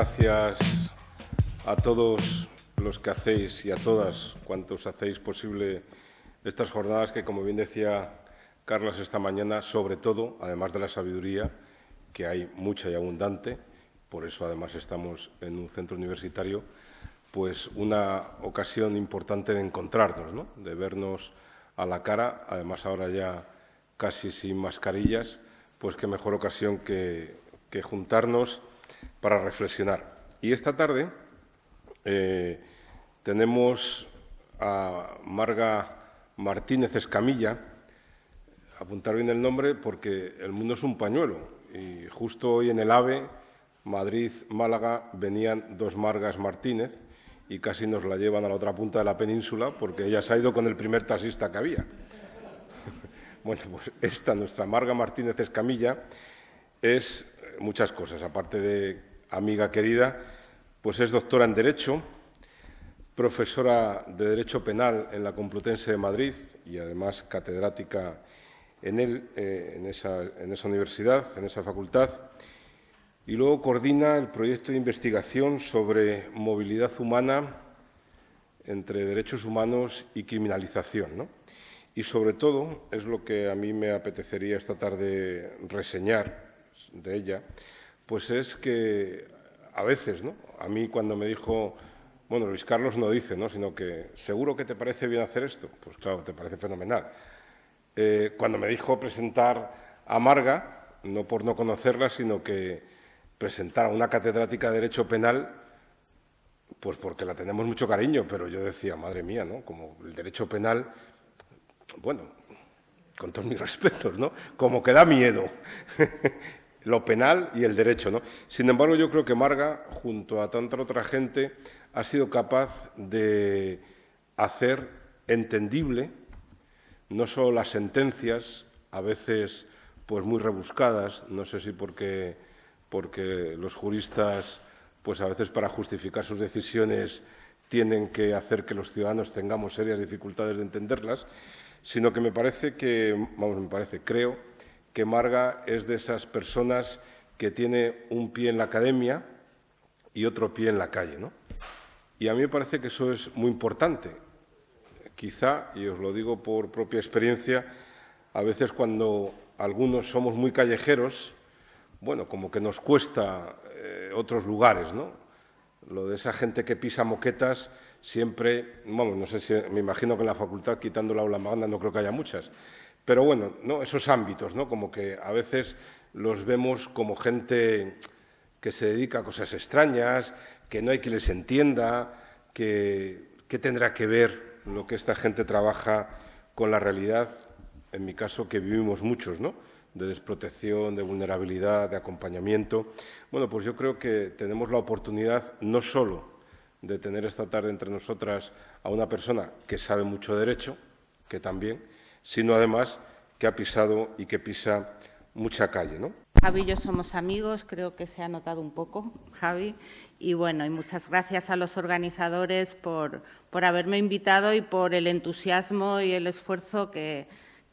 gracias a todos los que hacéis y a todas cuantos hacéis posible estas jornadas que, como bien decía Carlos esta mañana, sobre todo, además de la sabiduría, que hay mucha y abundante, por eso además estamos en un centro universitario, pues una ocasión importante de encontrarnos, ¿no? De vernos a la cara, además ahora ya casi sin mascarillas, pues qué mejor ocasión que juntarnos para reflexionar. Y esta tarde tenemos a Marga Martínez Escamilla, apuntar bien el nombre porque el mundo es un pañuelo y justo hoy en el AVE, Madrid-Málaga, venían dos Margas Martínez y casi nos la llevan a la otra punta de la península porque ella se ha ido con el primer taxista que había. Bueno, pues esta, nuestra Marga Martínez Escamilla, es muchas cosas, aparte de amiga querida, pues es doctora en Derecho, profesora de Derecho Penal en la Complutense de Madrid y además catedrática en esa universidad, en esa facultad, y luego coordina el proyecto de investigación sobre movilidad humana entre derechos humanos y criminalización, ¿no? Y sobre todo, es lo que a mí me apetecería esta tarde reseñar de ella, pues es que a veces, ¿no? A mí cuando me dijo, bueno, Luis Carlos no dice, ¿no? Sino que ¿seguro que te parece bien hacer esto? Pues claro, te parece fenomenal. Cuando me dijo presentar a Marga, no por no conocerla, sino que presentar a una catedrática de Derecho Penal, pues porque la tenemos mucho cariño, pero yo decía, madre mía, ¿no? Como el Derecho Penal, bueno, con todos mis respetos, ¿no? Como que da miedo. Lo penal y el derecho, ¿no? Sin embargo, yo creo que Marga, junto a tanta otra gente, ha sido capaz de hacer entendible no solo las sentencias, a veces pues muy rebuscadas, no sé si porque los juristas, pues a veces para justificar sus decisiones tienen que hacer que los ciudadanos tengamos serias dificultades de entenderlas, sino que creo que Marga es de esas personas que tiene un pie en la academia y otro pie en la calle, ¿no? Y a mí me parece que eso es muy importante. Quizá, y os lo digo por propia experiencia, a veces cuando algunos somos muy callejeros, bueno, como que nos cuesta otros lugares, ¿no? Lo de esa gente que pisa moquetas siempre, vamos, no sé si, me imagino que en la facultad, quitando la aula magna, no creo que haya muchas. Pero bueno, ¿no? Esos ámbitos, ¿no? Como que a veces los vemos como gente que se dedica a cosas extrañas, que no hay quien les entienda, que tendrá que ver lo que esta gente trabaja con la realidad, en mi caso, que vivimos muchos, ¿no? De desprotección, de vulnerabilidad, de acompañamiento. Bueno, pues yo creo que tenemos la oportunidad no solo de tener esta tarde entre nosotras a una persona que sabe mucho de derecho, que también, sino además que ha pisado y que pisa mucha calle, ¿no? Javi y yo somos amigos, creo que se ha notado un poco, Javi, y bueno, y muchas gracias a los organizadores por haberme invitado y por el entusiasmo y el esfuerzo que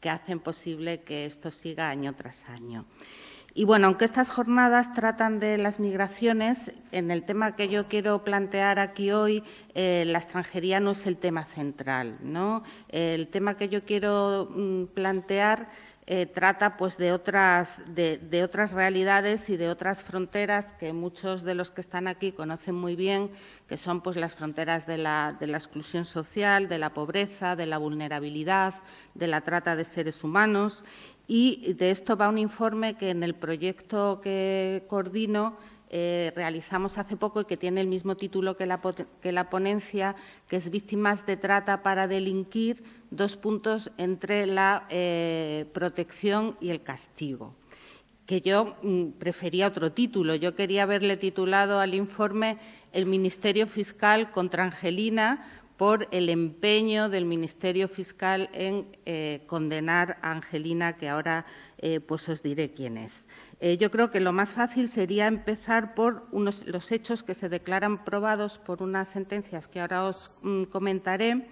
hacen posible que esto siga año tras año. Y bueno, aunque estas jornadas tratan de las migraciones, en el tema que yo quiero plantear aquí hoy, la extranjería no es el tema central, ¿no? El tema que yo quiero plantear trata pues de otras realidades y de otras fronteras que muchos de los que están aquí conocen muy bien, que son pues las fronteras de la exclusión social, de la pobreza, de la vulnerabilidad, de la trata de seres humanos. Y de esto va un informe que en el proyecto que coordino realizamos hace poco y que tiene el mismo título que la ponencia, que es Víctimas de trata para delinquir, entre la protección y el castigo. Que yo prefería otro título. Yo quería haberle titulado al informe El Ministerio Fiscal contra Angelina, por el empeño del Ministerio Fiscal en condenar a Angelina, que ahora pues os diré quién es. Yo creo que lo más fácil sería empezar por los hechos que se declaran probados por unas sentencias que ahora os comentaré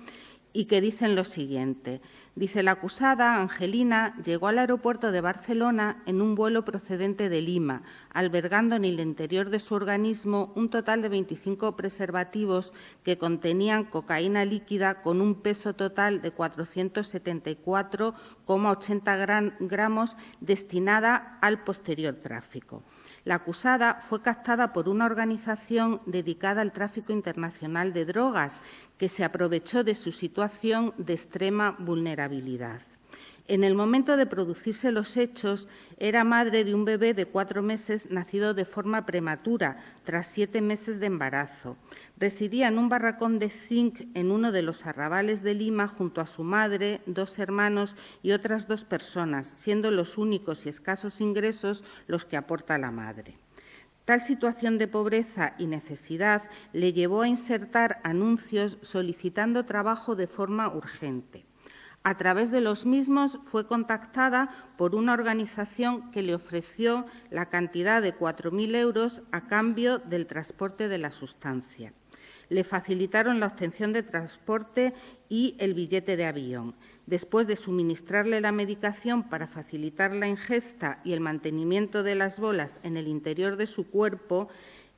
y que dicen lo siguiente. Dice, la acusada, Angelina, llegó al aeropuerto de Barcelona en un vuelo procedente de Lima, albergando en el interior de su organismo un total de 25 preservativos que contenían cocaína líquida con un peso total de 474,80 gramos destinada al posterior tráfico. La acusada fue captada por una organización dedicada al tráfico internacional de drogas que se aprovechó de su situación de extrema vulnerabilidad. En el momento de producirse los hechos, era madre de un bebé de 4 meses nacido de forma prematura, tras 7 meses de embarazo. Residía en un barracón de zinc en uno de los arrabales de Lima junto a su madre, 2 hermanos y otras 2 personas, siendo los únicos y escasos ingresos los que aporta la madre. Tal situación de pobreza y necesidad le llevó a insertar anuncios solicitando trabajo de forma urgente. A través de los mismos fue contactada por una organización que le ofreció la cantidad de 4.000 euros a cambio del transporte de la sustancia. Le facilitaron la obtención de transporte y el billete de avión. Después de suministrarle la medicación para facilitar la ingesta y el mantenimiento de las bolas en el interior de su cuerpo,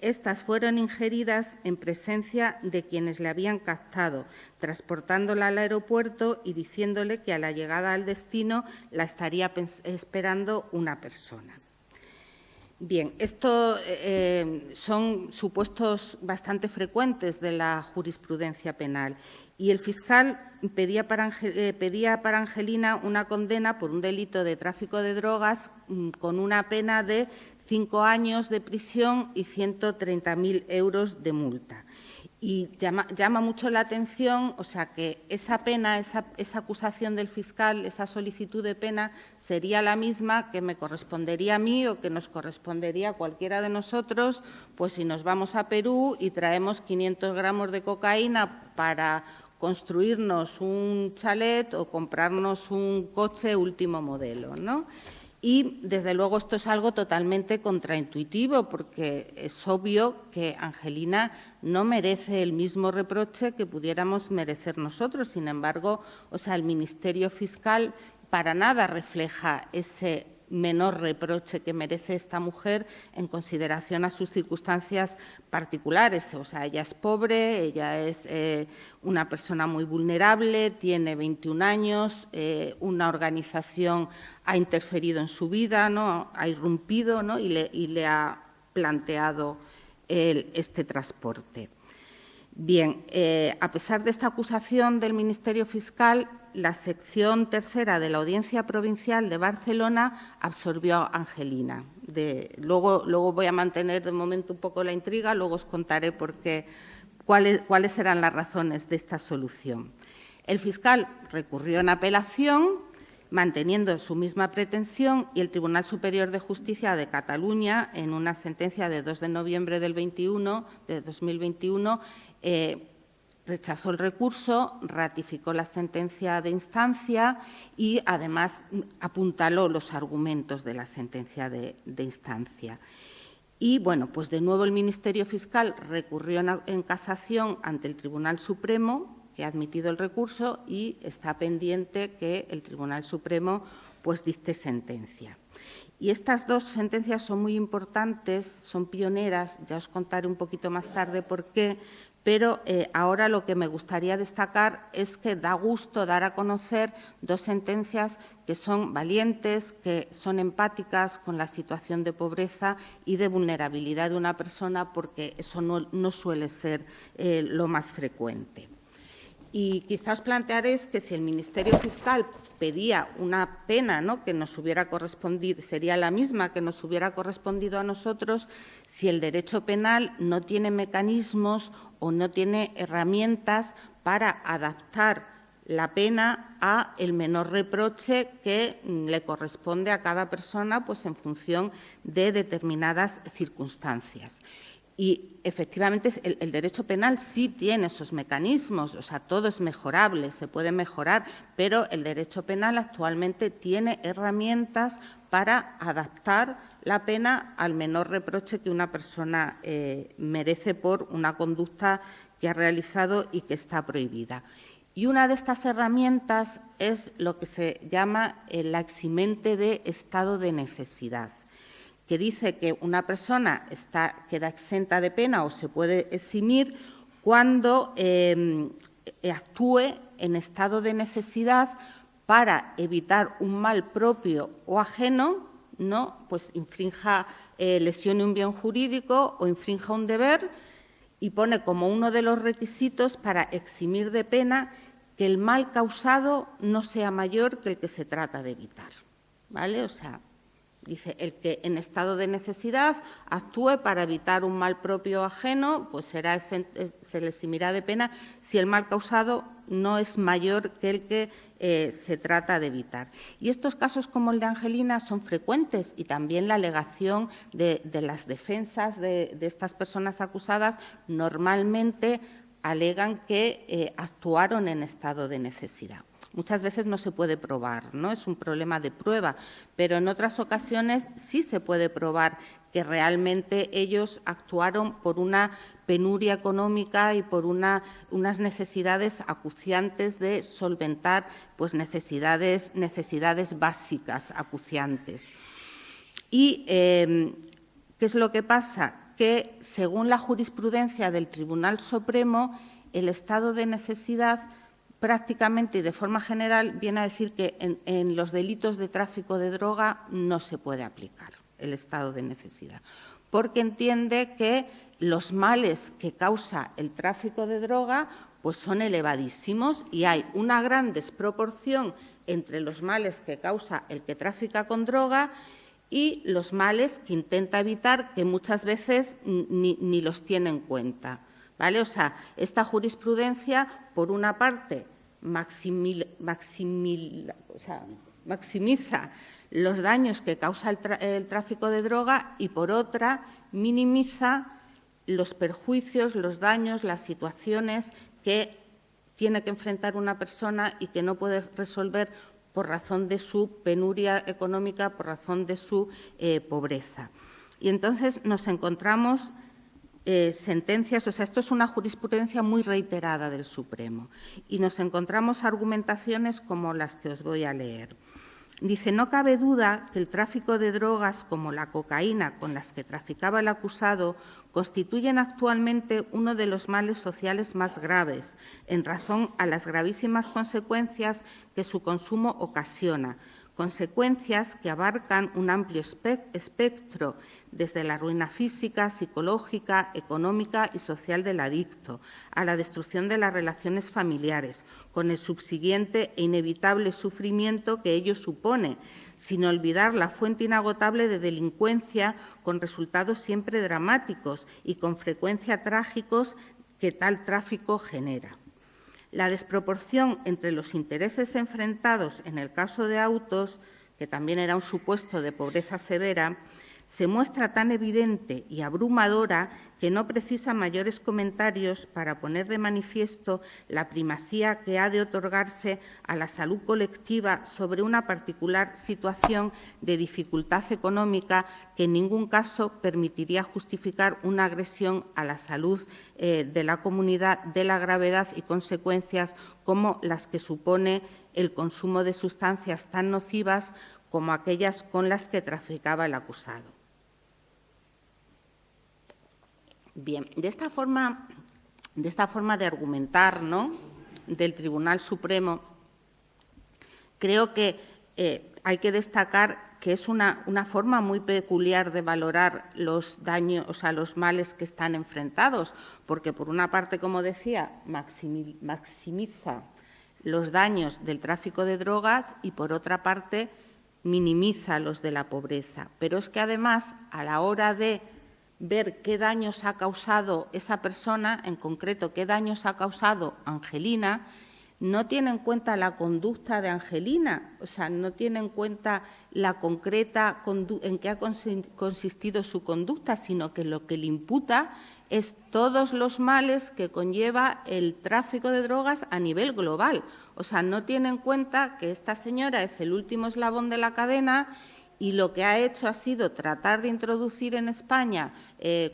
estas fueron ingeridas en presencia de quienes le habían captado, transportándola al aeropuerto y diciéndole que a la llegada al destino la estaría esperando una persona. Bien, estos son supuestos bastante frecuentes de la jurisprudencia penal y el fiscal pedía para Angelina una condena por un delito de tráfico de drogas con una pena de 5 años de prisión y 130.000 euros de multa. Y llama mucho la atención, o sea, que esa pena, esa acusación del fiscal, esa solicitud de pena, sería la misma que me correspondería a mí o que nos correspondería a cualquiera de nosotros, pues si nos vamos a Perú y traemos 500 gramos de cocaína para construirnos un chalet o comprarnos un coche último modelo, ¿no? Y, desde luego, esto es algo totalmente contraintuitivo, porque es obvio que Angelina no merece el mismo reproche que pudiéramos merecer nosotros. Sin embargo, o sea, el Ministerio Fiscal para nada refleja ese menor reproche que merece esta mujer en consideración a sus circunstancias particulares. O sea, ella es pobre, ella es una persona muy vulnerable, tiene 21 años, una organización ha interferido en su vida, ¿no? Ha irrumpido, ¿no? y le ha planteado este transporte. Bien, a pesar de esta acusación del Ministerio Fiscal, la sección tercera de la Audiencia Provincial de Barcelona absolvió a Angelina. Luego voy a mantener de momento un poco la intriga, luego os contaré cuáles eran las razones de esta solución. El fiscal recurrió en apelación, manteniendo su misma pretensión, y el Tribunal Superior de Justicia de Cataluña, en una sentencia de 2 de noviembre de 2021, rechazó el recurso, ratificó la sentencia de instancia y, además, apuntaló los argumentos de la sentencia de instancia. Y, bueno, pues de nuevo el Ministerio Fiscal recurrió en casación ante el Tribunal Supremo, que ha admitido el recurso, y está pendiente que el Tribunal Supremo pues dicte sentencia. Y estas 2 sentencias son muy importantes, son pioneras, ya os contaré un poquito más tarde por qué, pero ahora lo que me gustaría destacar es que da gusto dar a conocer 2 sentencias que son valientes, que son empáticas con la situación de pobreza y de vulnerabilidad de una persona, porque eso no suele ser lo más frecuente. Y quizás plantearéis que si el Ministerio Fiscal pedía una pena, ¿no?, que nos hubiera correspondido, sería la misma que nos hubiera correspondido a nosotros si el derecho penal no tiene mecanismos o no tiene herramientas para adaptar la pena a el menor reproche que le corresponde a cada persona, pues en función de determinadas circunstancias. Y, efectivamente, el derecho penal sí tiene esos mecanismos, o sea, todo es mejorable, se puede mejorar, pero el derecho penal actualmente tiene herramientas para adaptar la pena al menor reproche que una persona merece por una conducta que ha realizado y que está prohibida. Y una de estas herramientas es lo que se llama la eximente de estado de necesidad, que dice que una persona queda exenta de pena o se puede eximir cuando actúe en estado de necesidad para evitar un mal propio o ajeno, ¿no? Pues infrinja, lesione un bien jurídico o infrinja un deber, y pone como uno de los requisitos para eximir de pena que el mal causado no sea mayor que el que se trata de evitar, ¿vale? O sea, dice, el que en estado de necesidad actúe para evitar un mal propio o ajeno, pues se le eximirá de pena si el mal causado no es mayor que el que se trata de evitar. Y estos casos, como el de Angelina, son frecuentes, y también la alegación de las defensas de estas personas acusadas normalmente alegan que actuaron en estado de necesidad. Muchas veces no se puede probar, ¿no? Es un problema de prueba, pero en otras ocasiones sí se puede probar que realmente ellos actuaron por una penuria económica y por unas necesidades acuciantes de solventar, pues, necesidades básicas acuciantes. ¿Y qué es lo que pasa? Que, según la jurisprudencia del Tribunal Supremo, el estado de necesidad prácticamente y de forma general viene a decir que en los delitos de tráfico de droga no se puede aplicar el estado de necesidad, porque entiende que los males que causa el tráfico de droga pues son elevadísimos y hay una gran desproporción entre los males que causa el que trafica con droga y los males que intenta evitar, que muchas veces ni los tiene en cuenta, ¿vale? O sea, esta jurisprudencia, por una parte, maximiza los daños que causa el tráfico de droga y, por otra, minimiza los perjuicios, los daños, las situaciones que tiene que enfrentar una persona y que no puede resolver por razón de su penuria económica, por razón de su pobreza. Y entonces nos encontramos sentencias, o sea, esto es una jurisprudencia muy reiterada del Supremo, y nos encontramos argumentaciones como las que os voy a leer. Dice, no cabe duda que el tráfico de drogas como la cocaína con las que traficaba el acusado constituyen actualmente uno de los males sociales más graves, en razón a las gravísimas consecuencias que su consumo ocasiona, consecuencias que abarcan un amplio espectro, desde la ruina física, psicológica, económica y social del adicto, a la destrucción de las relaciones familiares, con el subsiguiente e inevitable sufrimiento que ello supone, sin olvidar la fuente inagotable de delincuencia con resultados siempre dramáticos y con frecuencia trágicos que tal tráfico genera. La desproporción entre los intereses enfrentados en el caso de autos, que también era un supuesto de pobreza severa, se muestra tan evidente y abrumadora que no precisa mayores comentarios para poner de manifiesto la primacía que ha de otorgarse a la salud colectiva sobre una particular situación de dificultad económica que en ningún caso permitiría justificar una agresión a la salud de la comunidad de la gravedad y consecuencias como las que supone el consumo de sustancias tan nocivas como aquellas con las que traficaba el acusado. Bien, de esta forma de argumentar, ¿no?, del Tribunal Supremo, creo que hay que destacar que es una forma muy peculiar de valorar los daños, o sea, los males que están enfrentados, porque, por una parte, como decía, maximiza los daños del tráfico de drogas y, por otra parte, minimiza los de la pobreza. Pero es que, además, a la hora de ver qué daños ha causado esa persona, en concreto qué daños ha causado Angelina, no tiene en cuenta la conducta de Angelina, o sea, no tiene en cuenta la concreta en qué ha consistido su conducta, sino que lo que le imputa es todos los males que conlleva el tráfico de drogas a nivel global. O sea, no tiene en cuenta que esta señora es el último eslabón de la cadena y lo que ha hecho ha sido tratar de introducir en España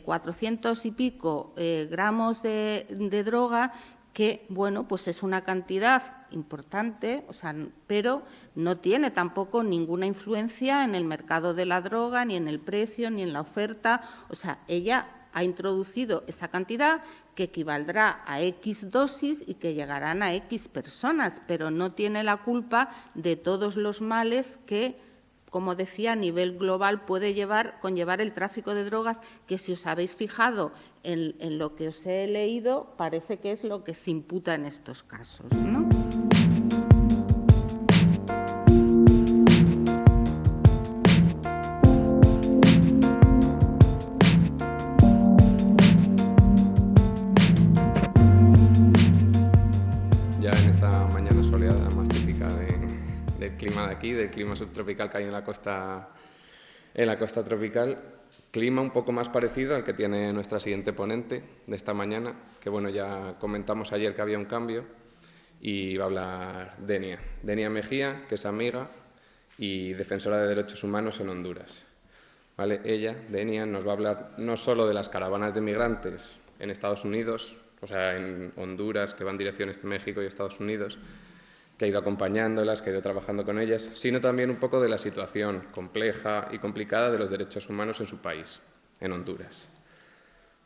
400 y pico gramos de droga que, bueno, pues es una cantidad importante, o sea, pero no tiene tampoco ninguna influencia en el mercado de la droga, ni en el precio, ni en la oferta. O sea, ella ha introducido esa cantidad que equivaldrá a X dosis y que llegarán a X personas, pero no tiene la culpa de todos los males que, como decía, a nivel global puede conllevar el tráfico de drogas, que si os habéis fijado en lo que os he leído, parece que es lo que se imputa en estos casos, ¿no? Ya en esta mañana soleada, más típica del clima de aquí, del clima subtropical que hay en la costa tropical, clima un poco más parecido al que tiene nuestra siguiente ponente de esta mañana, que bueno, ya comentamos ayer que había un cambio, y va a hablar Denia Mejía, que es amiga y defensora de derechos humanos en Honduras. ¿Vale? Ella, Denia, nos va a hablar no solo de las caravanas de migrantes en Estados Unidos, o sea, en Honduras, que van direcciones México y Estados Unidos, que ha ido acompañándolas, que ha ido trabajando con ellas, sino también un poco de la situación compleja y complicada de los derechos humanos en su país, en Honduras.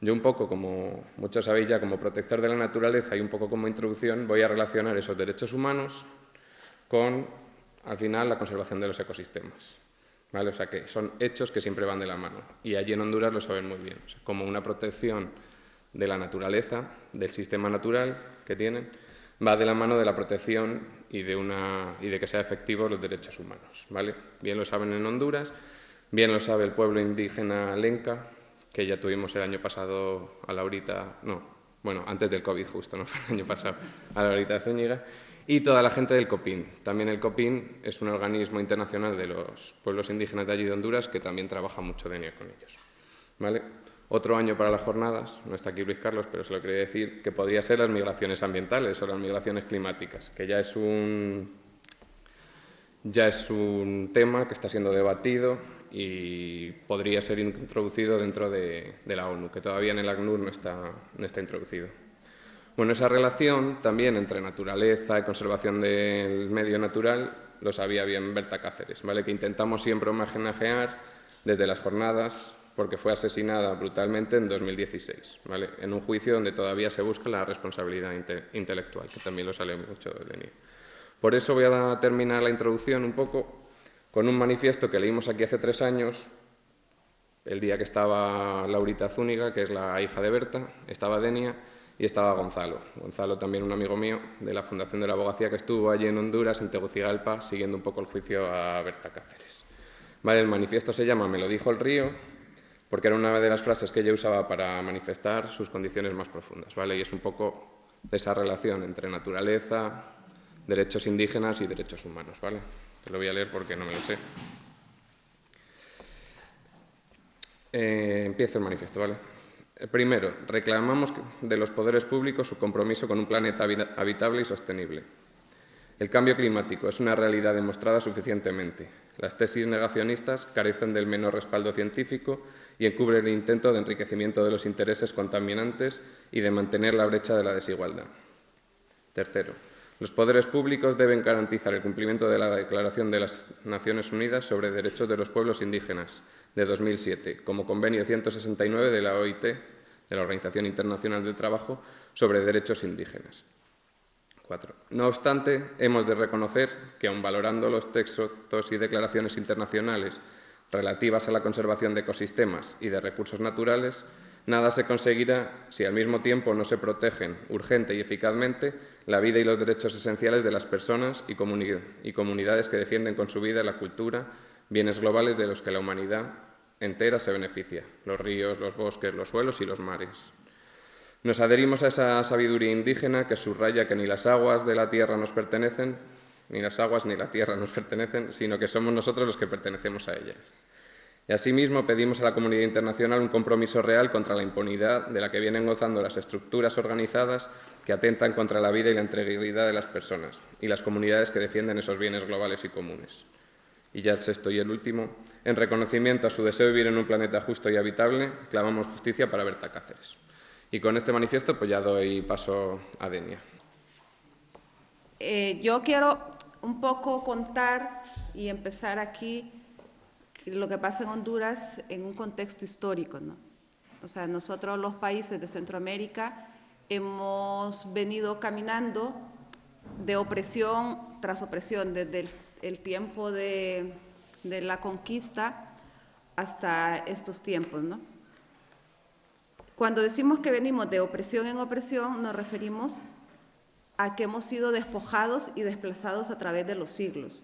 Yo un poco, como muchos sabéis ya, como protector de la naturaleza y un poco como introducción, voy a relacionar esos derechos humanos con, al final, la conservación de los ecosistemas. ¿Vale? O sea, que son hechos que siempre van de la mano. Y allí en Honduras lo saben muy bien. O sea, como una protección de la naturaleza, del sistema natural que tienen, va de la mano de la protección y de que sea efectivo los derechos humanos, ¿vale? Bien lo saben en Honduras, bien lo sabe el pueblo indígena Lenca, que ya tuvimos el año pasado a Laurita, antes del COVID justo, no fue el año pasado, a Laurita Zúñiga, y toda la gente del COPIN. También el COPIN es un organismo internacional de los pueblos indígenas de allí de Honduras que también trabaja mucho de con ellos, ¿vale? Otro año para las jornadas, no está aquí Luis Carlos, pero se lo quería decir, que podría ser las migraciones ambientales o las migraciones climáticas, que ya es un tema que está siendo debatido y podría ser introducido dentro de la ONU, que todavía en el ACNUR no está introducido. Bueno, esa relación también entre naturaleza y conservación del medio natural lo sabía bien Berta Cáceres, ¿vale? Que intentamos siempre homenajear desde las jornadas, porque fue asesinada brutalmente en 2016, ¿vale? En un juicio donde todavía se busca la responsabilidad intelectual, que también lo sale mucho de mí. Por eso voy a terminar la introducción un poco con un manifiesto que leímos aquí hace 3 años, el día que estaba Laurita Zúñiga, que es la hija de Berta, estaba Denia y estaba Gonzalo. Gonzalo, también un amigo mío de la Fundación de la Abogacía, que estuvo allí en Honduras, en Tegucigalpa, siguiendo un poco el juicio a Berta Cáceres. Vale, el manifiesto se llama Me lo dijo el río, porque era una de las frases que ella usaba para manifestar sus condiciones más profundas, ¿vale? Y es un poco de esa relación entre naturaleza, derechos indígenas y derechos humanos, ¿vale? Te lo voy a leer porque no me lo sé. Empiezo el manifiesto, ¿vale? Primero, reclamamos de los poderes públicos su compromiso con un planeta habitable y sostenible. El cambio climático es una realidad demostrada suficientemente. Las tesis negacionistas carecen del menor respaldo científico y encubren el intento de enriquecimiento de los intereses contaminantes y de mantener la brecha de la desigualdad. Tercero, los poderes públicos deben garantizar el cumplimiento de la Declaración de las Naciones Unidas sobre Derechos de los Pueblos Indígenas de 2007, como Convenio 169 de la OIT, de la Organización Internacional del Trabajo, sobre Derechos Indígenas. 4. No obstante, hemos de reconocer que, aun valorando los textos y declaraciones internacionales relativas a la conservación de ecosistemas y de recursos naturales, nada se conseguirá si al mismo tiempo no se protegen urgente y eficazmente la vida y los derechos esenciales de las personas y comunidades que defienden con su vida la cultura, bienes globales de los que la humanidad entera se beneficia: los ríos, los bosques, los suelos y los mares. Nos adherimos a esa sabiduría indígena que subraya que ni las aguas de la tierra nos pertenecen, ni las aguas ni la tierra nos pertenecen, sino que somos nosotros los que pertenecemos a ellas. Y asimismo pedimos a la comunidad internacional un compromiso real contra la impunidad de la que vienen gozando las estructuras organizadas que atentan contra la vida y la integridad de las personas y las comunidades que defienden esos bienes globales y comunes. Y ya el sexto y el último, en reconocimiento a su deseo de vivir en un planeta justo y habitable, clamamos justicia para Berta Cáceres. Y con este manifiesto pues ya doy paso a Denia. Yo quiero un poco contar y empezar aquí lo que pasa en Honduras en un contexto histórico, ¿no? O sea, nosotros los países de Centroamérica hemos venido caminando de opresión tras opresión desde el tiempo de la conquista hasta estos tiempos, ¿no? Cuando decimos que venimos de opresión en opresión, nos referimos a que hemos sido despojados y desplazados a través de los siglos.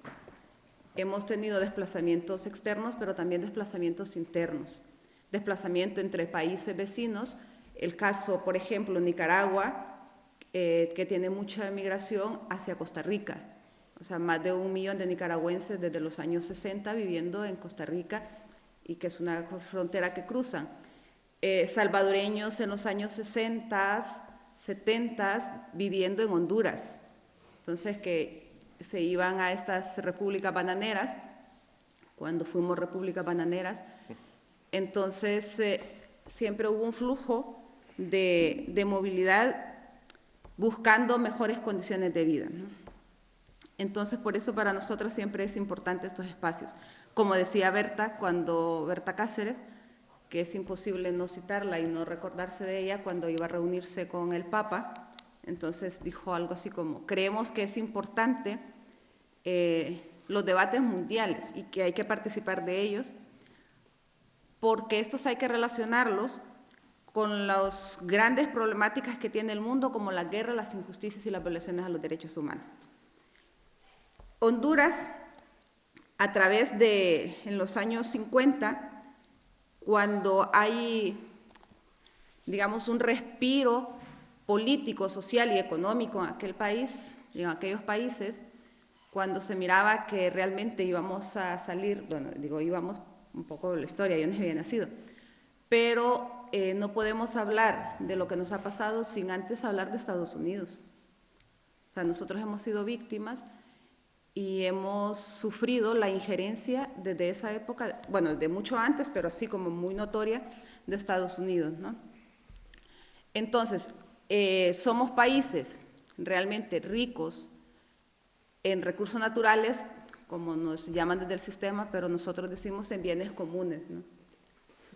Hemos tenido desplazamientos externos, pero también desplazamientos internos. Desplazamiento entre países vecinos, el caso, por ejemplo, Nicaragua, que tiene mucha migración hacia Costa Rica. O sea, más de 1 millón de nicaragüenses desde los años 60 viviendo en Costa Rica y que es una frontera que cruzan. Salvadoreños en los años 60, 70 viviendo en Honduras. Entonces, que se iban a estas repúblicas bananeras, cuando fuimos repúblicas bananeras. Entonces, siempre hubo un flujo de movilidad buscando mejores condiciones de vida, ¿no? Entonces, por eso para nosotros siempre es importante estos espacios. Como decía Berta Cáceres, que es imposible no citarla y no recordarse de ella cuando iba a reunirse con el Papa, entonces dijo algo así como, creemos que es importante los debates mundiales y que hay que participar de ellos, porque estos hay que relacionarlos con las grandes problemáticas que tiene el mundo, como la guerra, las injusticias y las violaciones a los derechos humanos. Honduras, a través de, en los años 50, cuando hay, digamos, un respiro político, social y económico en aquel país, en aquellos países, cuando se miraba que realmente íbamos a salir, bueno, digo íbamos un poco de la historia, yo no había nacido, pero no podemos hablar de lo que nos ha pasado sin antes hablar de Estados Unidos. O sea, nosotros hemos sido víctimas y hemos sufrido la injerencia desde esa época, bueno, de mucho antes, pero así como muy notoria, de Estados Unidos, ¿no? Entonces, somos países realmente ricos en recursos naturales, como nos llaman desde el sistema, pero nosotros decimos en bienes comunes, ¿no?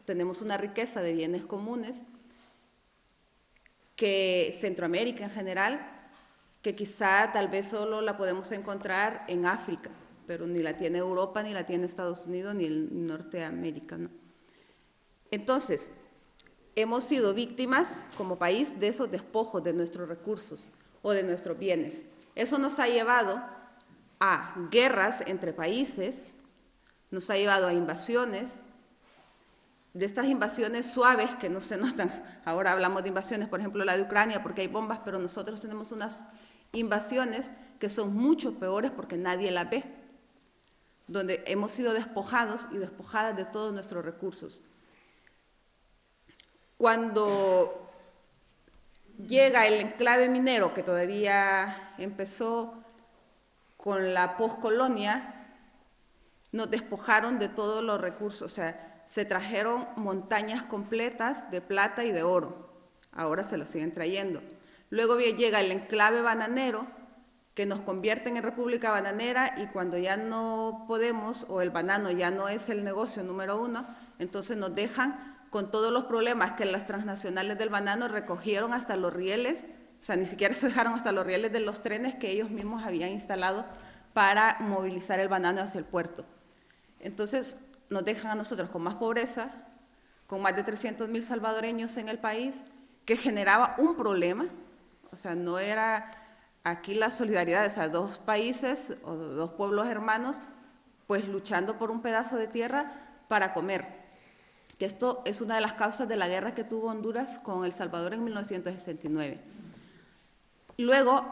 Tenemos una riqueza de bienes comunes que Centroamérica en general, que quizá tal vez solo la podemos encontrar en África, pero ni la tiene Europa, ni la tiene Estados Unidos, ni el Norteamérica, ¿no? Entonces, hemos sido víctimas como país de esos despojos de nuestros recursos o de nuestros bienes. Eso nos ha llevado a guerras entre países, nos ha llevado a invasiones, de estas invasiones suaves que no se notan. Ahora hablamos de invasiones, por ejemplo, la de Ucrania, porque hay bombas, pero nosotros tenemos unas invasiones que son mucho peores porque nadie las ve, donde hemos sido despojados y despojadas de todos nuestros recursos. Cuando llega el enclave minero, que todavía empezó con la poscolonia, nos despojaron de todos los recursos, o sea, se trajeron montañas completas de plata y de oro, ahora se lo siguen trayendo. Luego llega el enclave bananero, que nos convierten en república bananera, y cuando ya no podemos, o el banano ya no es el negocio número 1, entonces nos dejan con todos los problemas que las transnacionales del banano recogieron hasta los rieles, o sea, ni siquiera se dejaron hasta los rieles de los trenes que ellos mismos habían instalado para movilizar el banano hacia el puerto. Entonces, nos dejan a nosotros con más pobreza, con más de 300.000 salvadoreños en el país, que generaba un problema. O sea, no era aquí la solidaridad, o sea, dos países o dos pueblos hermanos, pues luchando por un pedazo de tierra para comer. Que esto es una de las causas de la guerra que tuvo Honduras con El Salvador en 1969. Luego,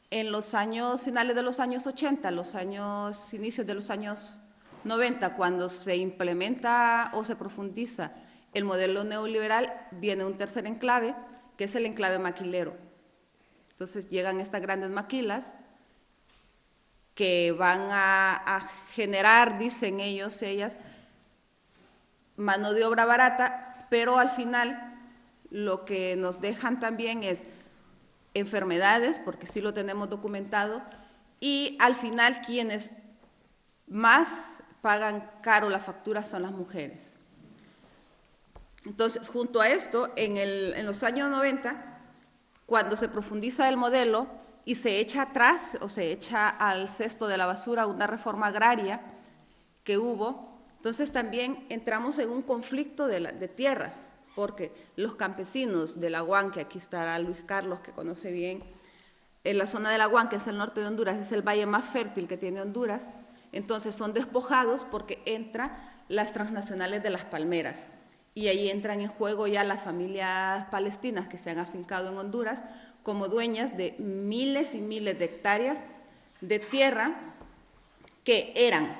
en los años finales de los años 80, inicios de los años 90, cuando se implementa o se profundiza el modelo neoliberal, viene un tercer enclave, que es el enclave maquilero. Entonces llegan estas grandes maquilas que van a generar, dicen ellos, ellas, mano de obra barata, pero al final lo que nos dejan también es enfermedades, porque sí lo tenemos documentado, y al final quienes más pagan caro la factura son las mujeres. Entonces, junto a esto, en los años 90, cuando se profundiza el modelo y se echa atrás o se echa al cesto de la basura una reforma agraria que hubo, entonces también entramos en un conflicto de tierras, porque los campesinos de Laguán, que aquí estará Luis Carlos, que conoce bien, en la zona de Laguán, que es el norte de Honduras, es el valle más fértil que tiene Honduras, entonces son despojados porque entran las transnacionales de las palmeras, y ahí entran en juego ya las familias palestinas que se han afincado en Honduras como dueñas de miles y miles de hectáreas de tierra que eran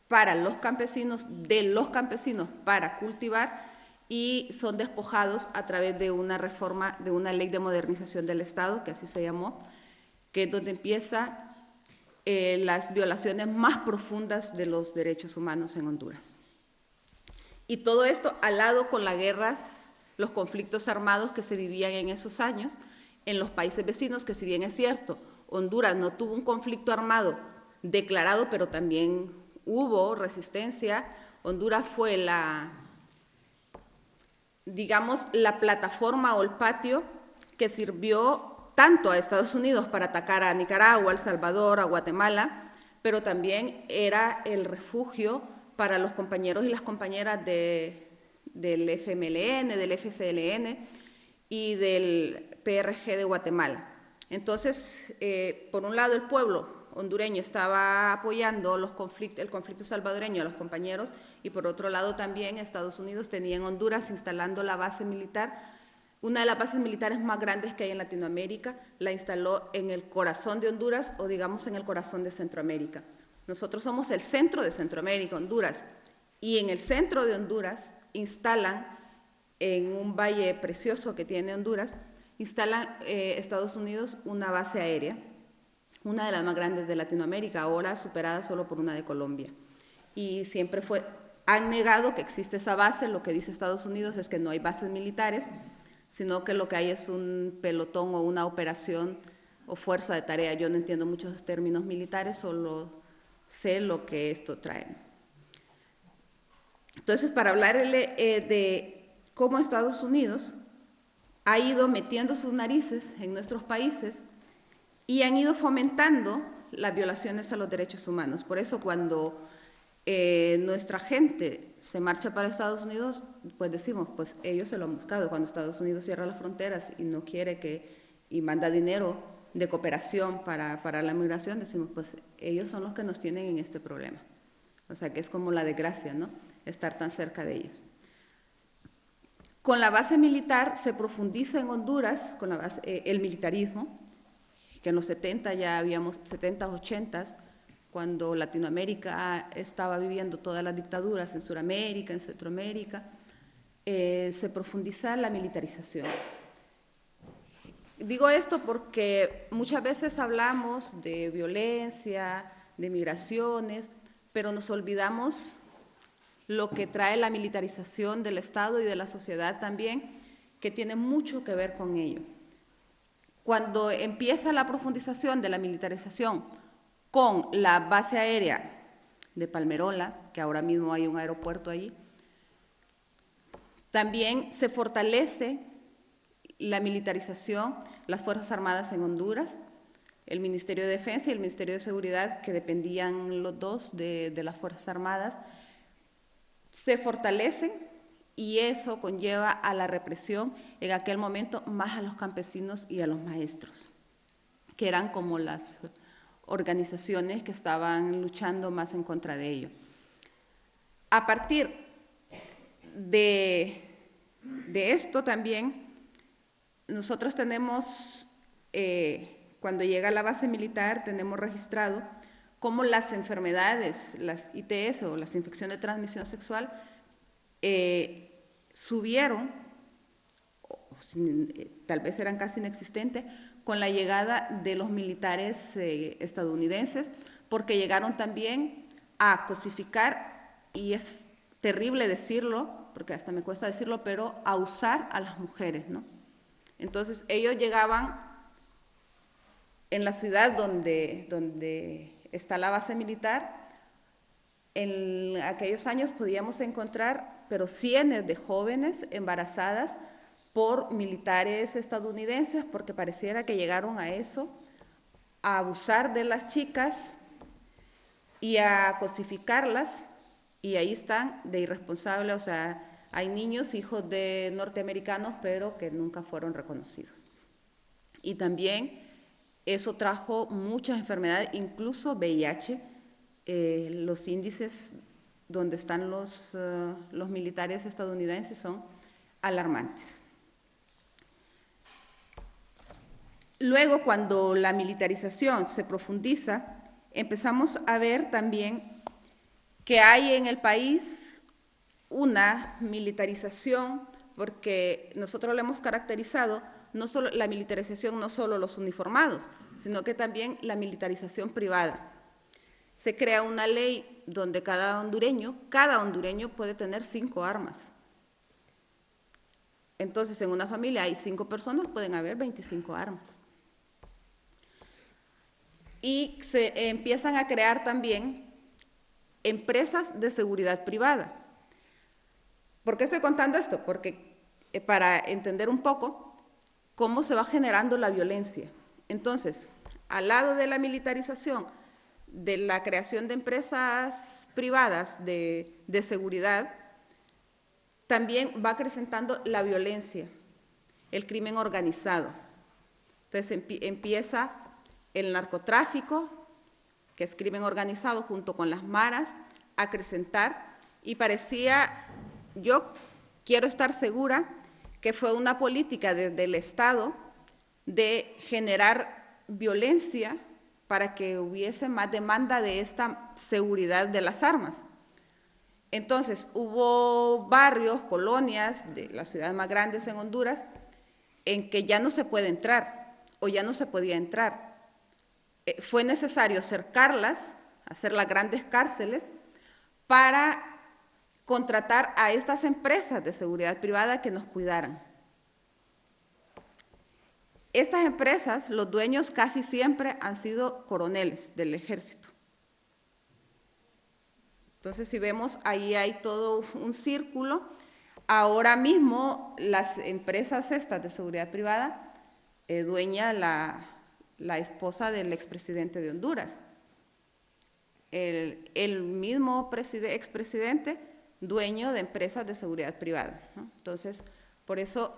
para los campesinos, de los campesinos para cultivar, y son despojados a través de una reforma, de una ley de modernización del Estado, que así se llamó, que es donde empieza las violaciones más profundas de los derechos humanos en Honduras. Y todo esto al lado con las guerras, los conflictos armados que se vivían en esos años en los países vecinos, que si bien es cierto, Honduras no tuvo un conflicto armado declarado, pero también hubo resistencia. Honduras fue digamos, la plataforma o el patio que sirvió tanto a Estados Unidos para atacar a Nicaragua, a El Salvador, a Guatemala, pero también era el refugio para los compañeros y las compañeras del FMLN, del FCLN y del PRG de Guatemala. Entonces, por un lado el pueblo hondureño estaba apoyando el conflicto salvadoreño a los compañeros, y por otro lado también Estados Unidos tenía en Honduras instalando la base militar, una de las bases militares más grandes que hay en Latinoamérica, la instaló en el corazón de Honduras, o digamos en el corazón de Centroamérica. Nosotros somos el centro de Centroamérica, Honduras, y en el centro de Honduras instalan, en un valle precioso que tiene Honduras, instalan Estados Unidos una base aérea, una de las más grandes de Latinoamérica, ahora superada solo por una de Colombia. Y siempre han negado que existe esa base. Lo que dice Estados Unidos es que no hay bases militares, sino que lo que hay es un pelotón o una operación o fuerza de tarea. Yo no entiendo muchos términos militares, solo sé lo que esto trae. Entonces, para hablarle de cómo Estados Unidos ha ido metiendo sus narices en nuestros países y han ido fomentando las violaciones a los derechos humanos. Por eso cuando nuestra gente se marcha para Estados Unidos, pues decimos, pues ellos se lo han buscado. Cuando Estados Unidos cierra las fronteras y no quiere y manda dinero de cooperación para la migración, decimos, pues ellos son los que nos tienen en este problema. O sea, que es como la desgracia, ¿no? Estar tan cerca de ellos. Con la base militar se profundiza en Honduras, con la base, el militarismo, que en los 70 ya habíamos, 70, 80, cuando Latinoamérica estaba viviendo todas las dictaduras, en Sudamérica, en Centroamérica, se profundiza la militarización. Digo esto porque muchas veces hablamos de violencia, de migraciones, pero nos olvidamos lo que trae la militarización del Estado y de la sociedad también, que tiene mucho que ver con ello. Cuando empieza la profundización de la militarización con la base aérea de Palmerola, que ahora mismo hay un aeropuerto allí, también se fortalece la militarización, las Fuerzas Armadas en Honduras, el Ministerio de Defensa y el Ministerio de Seguridad, que dependían los dos de las Fuerzas Armadas, se fortalecen, y eso conlleva a la represión en aquel momento más a los campesinos y a los maestros, que eran como las organizaciones que estaban luchando más en contra de ello. A partir de esto también, nosotros tenemos, cuando llega a la base militar, tenemos registrado cómo las enfermedades, las ITS o las infecciones de transmisión sexual, subieron, tal vez eran casi inexistentes, con la llegada de los militares estadounidenses, porque llegaron también a cosificar, y es terrible decirlo, porque hasta me cuesta decirlo, pero a usar a las mujeres, ¿no? Entonces ellos llegaban en la ciudad donde está la base militar. En aquellos años podíamos encontrar, pero cientos de jóvenes embarazadas por militares estadounidenses, porque pareciera que llegaron a eso, a abusar de las chicas y a cosificarlas, y ahí están de irresponsables, o sea, hay niños, hijos de norteamericanos, pero que nunca fueron reconocidos. Y también eso trajo muchas enfermedades, incluso VIH. Los índices donde están los militares estadounidenses son alarmantes. Luego, cuando la militarización se profundiza, empezamos a ver también que hay en el país una militarización, porque nosotros lo hemos caracterizado, no solo la militarización, no solo los uniformados, sino que también la militarización privada. Se crea una ley donde cada hondureño puede tener 5 armas. Entonces, en una familia hay 5 personas, pueden haber 25 armas. Y se empiezan a crear también empresas de seguridad privada. ¿Por qué estoy contando esto? Porque para entender un poco cómo se va generando la violencia. Entonces, al lado de la militarización, de la creación de empresas privadas de seguridad, también va acrecentando la violencia, el crimen organizado. Entonces empieza el narcotráfico, que es crimen organizado junto con las maras, a acrecentar, y parecía, yo quiero estar segura, que fue una política desde el Estado de generar violencia para que hubiese más demanda de esta seguridad de las armas. Entonces, hubo barrios, colonias de las ciudades más grandes en Honduras, en que ya no se puede entrar, o ya no se podía entrar. Fue necesario cercarlas, hacer las grandes cárceles, para contratar a estas empresas de seguridad privada que nos cuidaran. Estas empresas, los dueños casi siempre han sido coroneles del ejército. Entonces, si vemos, ahí hay todo un círculo. Ahora mismo, las empresas estas de seguridad privada, dueña la esposa del expresidente de Honduras. El mismo expresidente, dueño de empresas de seguridad privada, ¿no? Entonces, por eso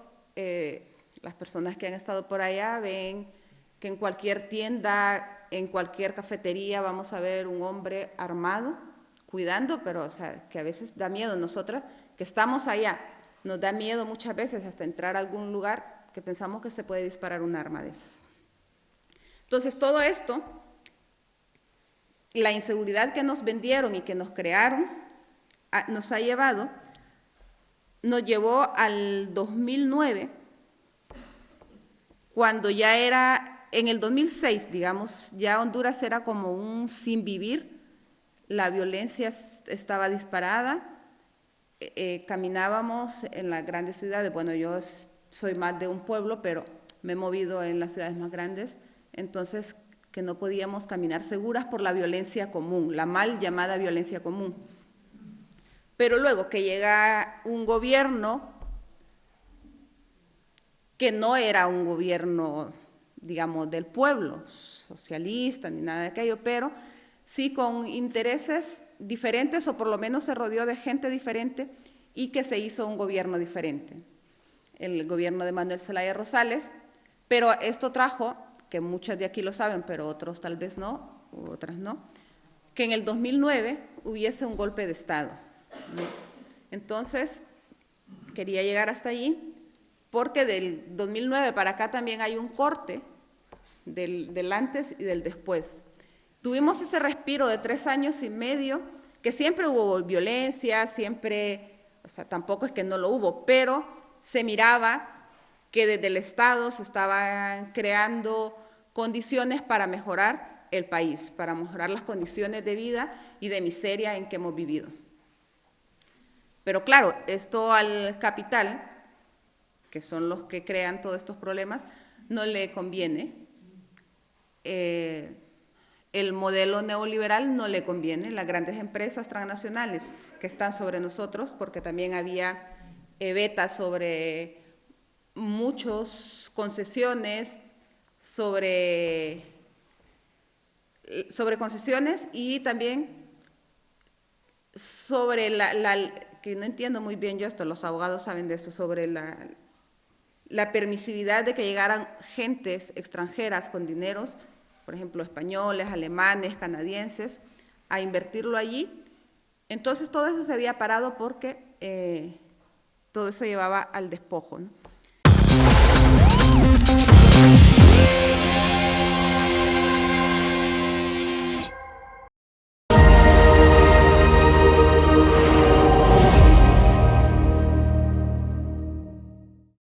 las personas que han estado por allá ven que en cualquier tienda, en cualquier cafetería vamos a ver un hombre armado cuidando, pero o sea, que a veces da miedo. Nosotras que estamos allá, nos da miedo muchas veces hasta entrar a algún lugar que pensamos que se puede disparar un arma de esas. Entonces, todo esto, la inseguridad que nos vendieron y que nos crearon, nos llevó al 2009, cuando ya era, en el 2006, digamos, ya Honduras era como un sin vivir, la violencia estaba disparada, caminábamos en las grandes ciudades, bueno, yo soy más de un pueblo, pero me he movido en las ciudades más grandes, entonces que no podíamos caminar seguras por la violencia común, la mal llamada violencia común. Pero luego que llega un gobierno que no era un gobierno, digamos, del pueblo, socialista ni nada de aquello, pero sí con intereses diferentes, o por lo menos se rodeó de gente diferente, y que se hizo un gobierno diferente, el gobierno de Manuel Zelaya Rosales. Pero esto trajo, que muchos de aquí lo saben, pero otros tal vez no, u otras no, que en el 2009 hubiese un golpe de Estado, ¿no? Entonces, quería llegar hasta allí, porque del 2009 para acá también hay un corte del antes y del después. Tuvimos ese respiro de 3 años y medio, que siempre hubo violencia, siempre, o sea, tampoco es que no lo hubo, pero se miraba que desde el Estado se estaban creando condiciones para mejorar el país, para mejorar las condiciones de vida y de miseria en que hemos vivido. Pero claro, esto al capital, que son los que crean todos estos problemas, no le conviene. El modelo neoliberal no le conviene. Las grandes empresas transnacionales que están sobre nosotros, porque también había vetas sobre muchas concesiones, sobre concesiones y también sobre que no entiendo muy bien yo esto, los abogados saben de esto, sobre la permisividad de que llegaran gentes extranjeras con dineros, por ejemplo, españoles, alemanes, canadienses, a invertirlo allí. Entonces todo eso se había parado porque todo eso llevaba al despojo, ¿no?